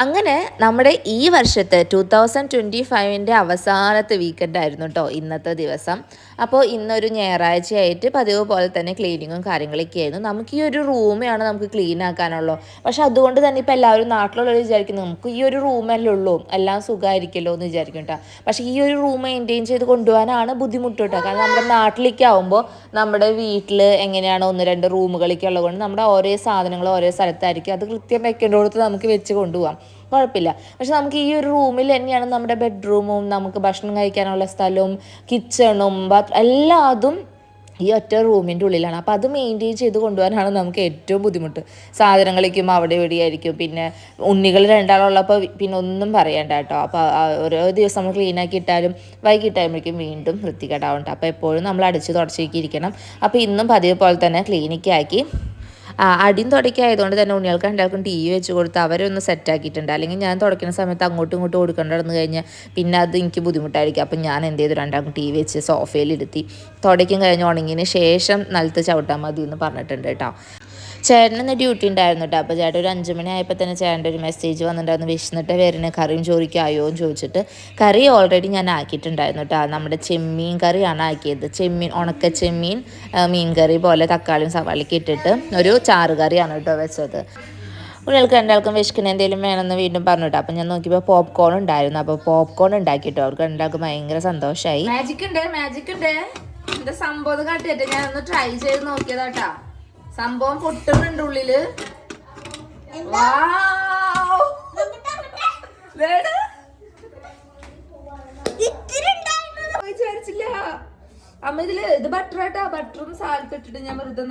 അങ്ങനെ നമ്മുടെ ഈ വർഷത്തെ 2025 അവസാനത്തെ വീക്കെൻഡ് ആയിരുന്നു കേട്ടോ ഇന്നത്തെ ദിവസം. അപ്പോൾ ഇന്നൊരു ഞായറാഴ്ചയായിട്ട് പതിവ് പോലെ തന്നെ ക്ലീനിങ്ങും കാര്യങ്ങളൊക്കെ ആയിരുന്നു. നമുക്ക് ഈ ഒരു റൂമാണ് നമുക്ക് ക്ലീൻ ആക്കാനുള്ളൂ. പക്ഷെ അതുകൊണ്ട് തന്നെ ഇപ്പോൾ എല്ലാവരും നാട്ടിലുള്ളവർ വിചാരിക്കുന്നു നമുക്ക് ഈ ഒരു റൂമല്ലേ ഉള്ളൂ, എല്ലാം സുഖമായിരിക്കുമല്ലോ എന്ന് വിചാരിക്കും കേട്ടോ. പക്ഷേ ഈ ഒരു റൂം മെയിൻറ്റെയിൻ ചെയ്ത് കൊണ്ടുപോകാനാണ് ബുദ്ധിമുട്ട് കേട്ടോ. കാരണം നമ്മുടെ നാട്ടിലേക്ക് ആകുമ്പോൾ നമ്മുടെ വീട്ടിൽ എങ്ങനെയാണ് 1-2 റൂമുകളൊക്കെ ഉള്ളതുകൊണ്ട് നമ്മുടെ ഓരോ സാധനങ്ങൾ ഓരോ സ്ഥലത്തായിരിക്കും. അത് കൃത്യം വെക്കേണ്ടടുത്ത് നമുക്ക് വെച്ച് കൊണ്ടുപോകാം, കുഴപ്പമില്ല. പക്ഷെ നമുക്ക് ഈ ഒരു റൂമിൽ തന്നെയാണ് നമ്മുടെ ബെഡ്റൂമും നമുക്ക് ഭക്ഷണം കഴിക്കാനുള്ള സ്ഥലവും കിച്ചണും എല്ലാം അതും ഈ ഒറ്റ റൂമിൻ്റെ ഉള്ളിലാണ്. അപ്പോൾ അത് മെയിൻറ്റെയിൻ ചെയ്ത് കൊണ്ടുപോകാനാണ് നമുക്ക് ഏറ്റവും ബുദ്ധിമുട്ട്. സാധനങ്ങളിലേക്കും അവിടെ ഇവിടെയായിരിക്കും. പിന്നെ ഉണ്ണികൾ രണ്ടാളുള്ളപ്പോൾ പിന്നെ ഒന്നും പറയണ്ട കേട്ടോ. അപ്പോൾ ഓരോ ദിവസം നമ്മൾ ക്ലീനാക്കി ഇട്ടാലും വൈകിട്ടാകുമ്പോഴേക്കും വീണ്ടും വൃത്തികേടാവുന്നുണ്ട്. അപ്പോൾ എപ്പോഴും നമ്മൾ അടിച്ച് തുടച്ചേക്കിരിക്കണം. അപ്പോൾ ഇന്നും പതിവ് പോലെ തന്നെ ക്ലീനിക്കാക്കി അടിയും തുടക്കായതുകൊണ്ട് തന്നെ ഉണ്ണികൾക്ക് രണ്ടാൾക്കും ടി വി വെച്ച് കൊടുത്ത് അവരൊന്ന് സെറ്റാക്കിയിട്ടുണ്ട്. അല്ലെങ്കിൽ ഞാൻ തുടയ്ക്കുന്ന സമയത്ത് അങ്ങോട്ടും ഇങ്ങോട്ടും കൊടുക്കേണ്ടി നടന്നു കഴിഞ്ഞാൽ പിന്നെ അത് എനിക്ക് ബുദ്ധിമുട്ടായിരിക്കും. അപ്പം ഞാൻ എന്ത് ചെയ്തു, രണ്ടാൾക്കും ടി വി വെച്ച് സോഫയിലിരുത്തി തുടയ്ക്കും കഴിഞ്ഞ് ഉണങ്ങിയതിന് ശേഷം നിലത്ത് ചവിട്ടാൽ മതി എന്ന് പറഞ്ഞിട്ടുണ്ട് കേട്ടോ. ചേട്ടന് ഡ്യൂട്ടി ഉണ്ടായിരുന്നു കേട്ടോ. അപ്പോൾ ചേട്ടൻ ഒരു 5 മണി ആയപ്പോൾ തന്നെ ചേട്ടൻ്റെ ഒരു മെസ്സേജ് വന്നിട്ടുണ്ടായിരുന്നു, വിശന്നിട്ട് വരുന്ന കറിയും ചോറിക്കായോ എന്ന് ചോദിച്ചിട്ട്. കറി ഓൾറെഡി ഞാൻ ആക്കിയിട്ടുണ്ടായിരുന്നു കേട്ടോ. നമ്മുടെ ചെമ്മീൻ കറിയാണ് ആക്കിയത്. ഉണക്ക ചെമ്മീൻ മീൻ കറി പോലെ തക്കാളിയും സവാളയൊക്കെ ഇട്ടിട്ട് ഒരു ചാറ് കറിയാണ് കേട്ടോ വെച്ചത്. കുട്ടികൾക്ക് രണ്ടാൾക്കും വിശക്കുന്ന എന്തെങ്കിലും വേണമെന്ന് വീണ്ടും പറഞ്ഞു കേട്ടോ. അപ്പം ഞാൻ നോക്കിയപ്പോൾ പോപ്കോൺ ഉണ്ടായിരുന്നു. അപ്പോൾ പോപ്കോൺ ഉണ്ടാക്കിട്ടോ. അവർക്ക് രണ്ടാൾക്കും ഭയങ്കര സന്തോഷമായി. മാജിക് ഉണ്ട് എന്താ സംഭവം കാട്ടിയിട്ട് ഞാനൊന്ന് ട്രൈ ചെയ്ത് നോക്കിയതാട്ടാ. സംഭവം പൊട്ടുന്നുണ്ട് ഉള്ളില്. വിചാരിച്ചില്ല അമ്മ ഇത് ബട്ടർ ആട്ടാ. ബട്ടറും സാൽറ്റ് ഇട്ടിട്ട് ഞാൻ വെറുതെ